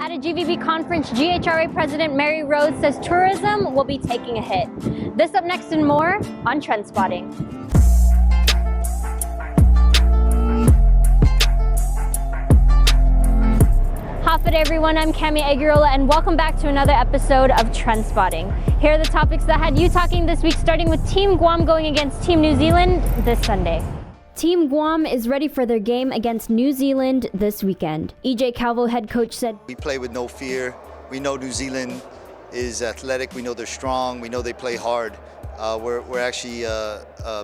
At a GVB conference, GHRA President Mary Rhodes says tourism will be taking a hit. This up next and more on TrendSpotting. Hafid everyone, I'm Cami Aguirola and welcome back to another episode of TrendSpotting. Here are the topics that had you talking this week, starting with Team Guam going against Team New Zealand this Sunday. Team Guam is ready for their game against New Zealand this weekend. EJ Calvo head coach said, "We play with no fear. We know New Zealand is athletic. We know they're strong. We know they play hard. We're actually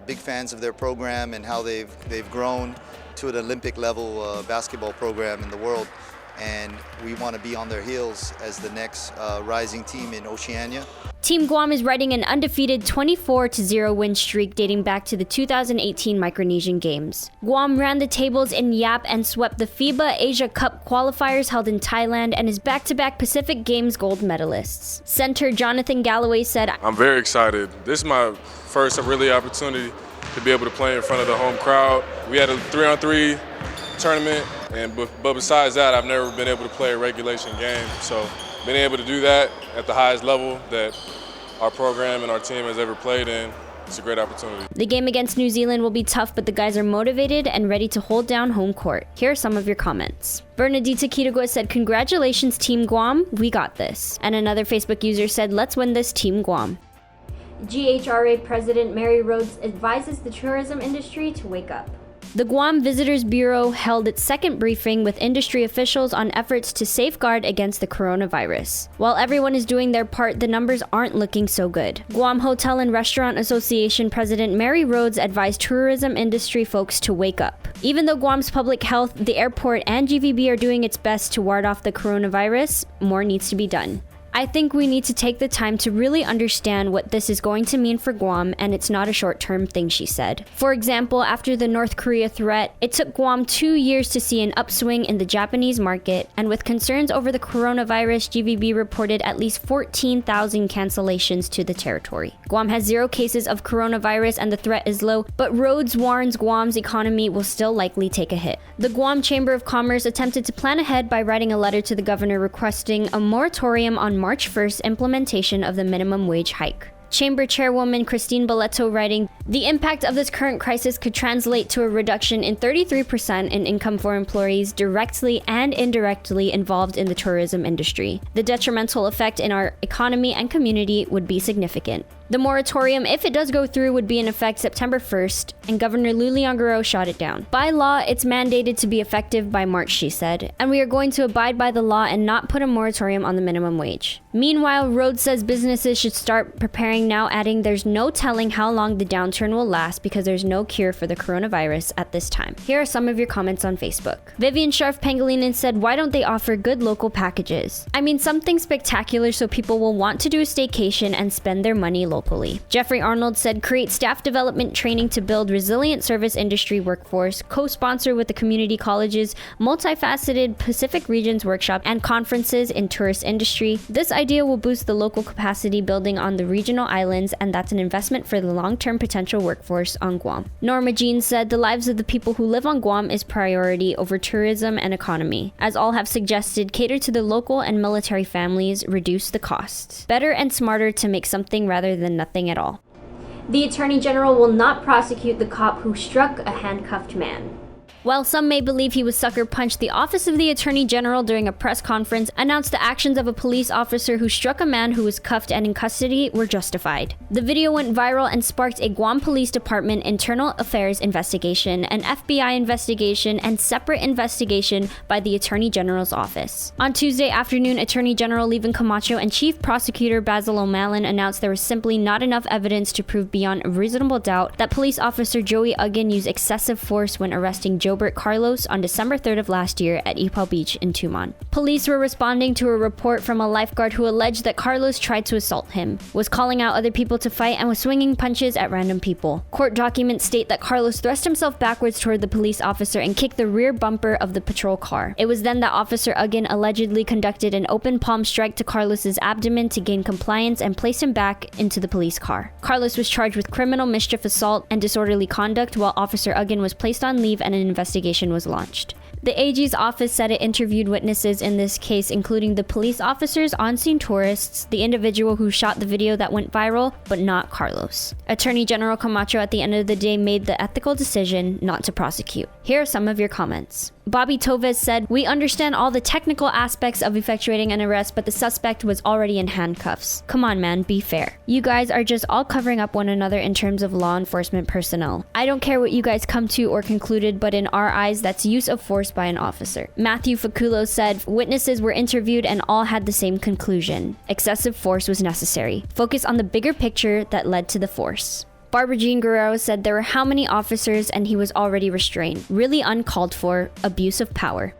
big fans of their program and how they've grown to an Olympic level basketball program in the world. And we want to be on their heels as the next rising team in Oceania." Team Guam is riding an undefeated 24-0 win streak dating back to the 2018 Micronesian Games. Guam ran the tables in Yap and swept the FIBA Asia Cup qualifiers held in Thailand and is back-to-back Pacific Games gold medalists. Center Jonathan Galloway said, "I'm very excited. This is my first really opportunity to be able to play in front of the home crowd. We had a 3-on-3 tournament, but besides that, I've never been able to play a regulation game. So being able to do that at the highest level that our program and our team has ever played in, it's a great opportunity." The game against New Zealand will be tough, but the guys are motivated and ready to hold down home court. Here are some of your comments. Bernadita Kitagua said, "Congratulations, Team Guam. We got this." And another Facebook user said, "Let's win this, Team Guam." GHRA President Mary Rhodes advises the tourism industry to wake up. The Guam Visitors Bureau held its second briefing with industry officials on efforts to safeguard against the coronavirus. While everyone is doing their part, the numbers aren't looking so good. Guam Hotel and Restaurant Association President Mary Rhodes advised tourism industry folks to wake up. Even though Guam's public health, the airport, and GVB are doing its best to ward off the coronavirus, more needs to be done. "I think we need to take the time to really understand what this is going to mean for Guam, and it's not a short-term thing," she said. For example, after the North Korea threat, it took Guam 2 years to see an upswing in the Japanese market, and with concerns over the coronavirus, GVB reported at least 14,000 cancellations to the territory. Guam has 0 cases of coronavirus and the threat is low, but Rhodes warns Guam's economy will still likely take a hit. The Guam Chamber of Commerce attempted to plan ahead by writing a letter to the governor requesting a moratorium on March 1st implementation of the minimum wage hike. Chamber Chairwoman Christine Boleto writing, "The impact of this current crisis could translate to a reduction in 33% in income for employees directly and indirectly involved in the tourism industry. The detrimental effect in our economy and community would be significant." The moratorium, if it does go through, would be in effect September 1st, and Governor Lou Leongaro shot it down. "By law, it's mandated to be effective by March," she said, "and we are going to abide by the law and not put a moratorium on the minimum wage." Meanwhile, Rhodes says businesses should start preparing now, adding there's no telling how long the downturn will last because there's no cure for the coronavirus at this time. Here are some of your comments on Facebook. Vivian Sharf Pangilinan said, "Why don't they offer good local packages? I mean, something spectacular so people will want to do a staycation and spend their money locally." Jeffrey Arnold said, "Create staff development training to build resilient service industry workforce, co-sponsor with the community colleges, multifaceted Pacific Regions workshop and conferences in tourist industry. This idea will boost the local capacity building on the regional islands, and that's an investment for the long-term potential workforce on Guam." Norma Jean said, "The lives of the people who live on Guam is priority over tourism and economy. As all have suggested, cater to the local and military families, reduce the costs. Better and smarter to make something rather than nothing at all." The Attorney General will not prosecute the cop who struck a handcuffed man. While some may believe he was sucker punched, the Office of the Attorney General during a press conference announced the actions of a police officer who struck a man who was cuffed and in custody were justified. The video went viral and sparked a Guam Police Department Internal Affairs investigation, an FBI investigation, and separate investigation by the Attorney General's office. On Tuesday afternoon, Attorney General Levin Camacho and Chief Prosecutor Basil O'Malley announced there was simply not enough evidence to prove beyond a reasonable doubt that police officer Joey Uggan used excessive force when arresting Jobert Carlos on December 3rd of last year at Ipao Beach in Tumon. Police were responding to a report from a lifeguard who alleged that Carlos tried to assault him, was calling out other people to fight, and was swinging punches at random people. Court documents state that Carlos thrust himself backwards toward the police officer and kicked the rear bumper of the patrol car. It was then that Officer Uggan allegedly conducted an open palm strike to Carlos's abdomen to gain compliance and place him back into the police car. Carlos was charged with criminal mischief assault and disorderly conduct, while Officer Uggan was placed on leave and an investigation investigation was launched. The AG's office said it interviewed witnesses in this case, including the police officers, on-scene tourists, the individual who shot the video that went viral, but not Carlos. Attorney General Camacho at the end of the day made the ethical decision not to prosecute. Here are some of your comments. Bobby Tovez said, "We understand all the technical aspects of effectuating an arrest, but the suspect was already in handcuffs. Come on, man, be fair. You guys are just all covering up one another in terms of law enforcement personnel. I don't care what you guys come to or concluded, but in our eyes, that's use of force by an officer." Matthew Faculo said, "Witnesses were interviewed and all had the same conclusion. Excessive force was necessary. Focus on the bigger picture that led to the force." Barbara Jean Guerrero said there were how many officers and he was already restrained. Really uncalled for, abuse of power.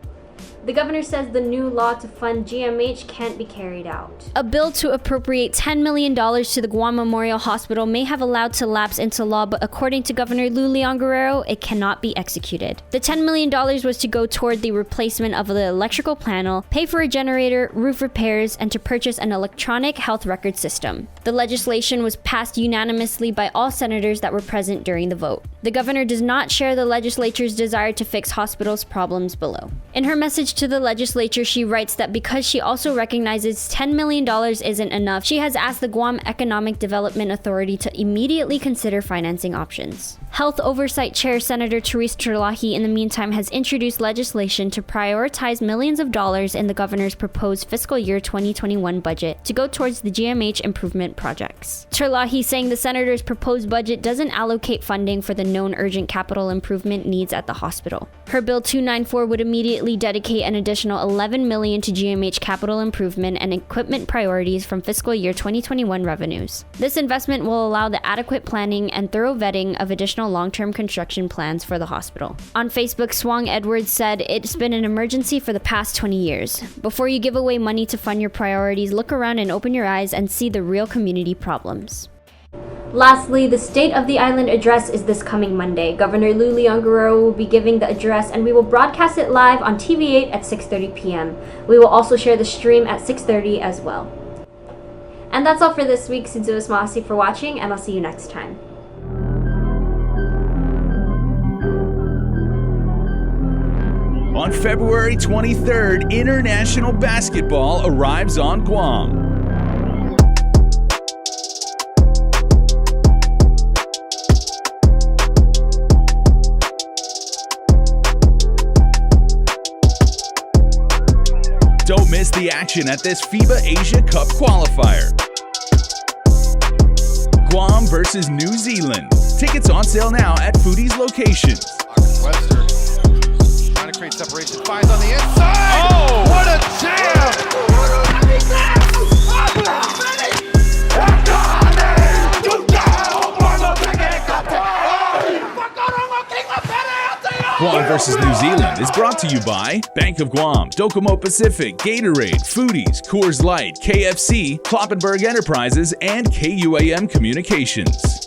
The governor says the new law to fund GMH can't be carried out. A bill to appropriate $10 million to the Guam Memorial Hospital may have allowed to lapse into law, but according to Governor Lou Leon Guerrero, it cannot be executed. The $10 million was to go toward the replacement of the electrical panel, pay for a generator, roof repairs, and to purchase an electronic health record system. The legislation was passed unanimously by all senators that were present during the vote. The governor does not share the legislature's desire to fix hospitals' problems below. In her message to the legislature, she writes that because she also recognizes $10 million isn't enough, she has asked the Guam Economic Development Authority to immediately consider financing options. Health Oversight Chair Senator Therese Terlahi, in the meantime, has introduced legislation to prioritize millions of dollars in the governor's proposed fiscal year 2021 budget to go towards the GMH improvement projects. Terlahi saying the senator's proposed budget doesn't allocate funding for the known urgent capital improvement needs at the hospital. Her Bill 294 would immediately dedicate an additional $11 million to GMH capital improvement and equipment priorities from fiscal year 2021 revenues. This investment will allow the adequate planning and thorough vetting of additional long-term construction plans for the hospital. On Facebook, Swang Edwards said, "It's been an emergency for the past 20 years. Before you give away money to fund your priorities, look around and open your eyes and see the real community problems." Lastly, the State of the Island address is this coming Monday. Governor Lou Leon Guerrero will be giving the address, and we will broadcast it live on TV8 at 6:30 p.m. We will also share the stream at 6:30 as well. And that's all for this week. Sinzuas Mahasi for watching, and I'll see you next time. On February 23rd, international basketball arrives on Guam. Don't miss the action at this FIBA Asia Cup qualifier. Guam versus New Zealand. Tickets on sale now at Foodie's locations. Webster trying to create separation. Finds on the inside. Oh, what a jam! Guam versus New Zealand is brought to you by Bank of Guam, Docomo Pacific, Gatorade, Foodies, Coors Light, KFC, Kloppenberg Enterprises, and KUAM Communications.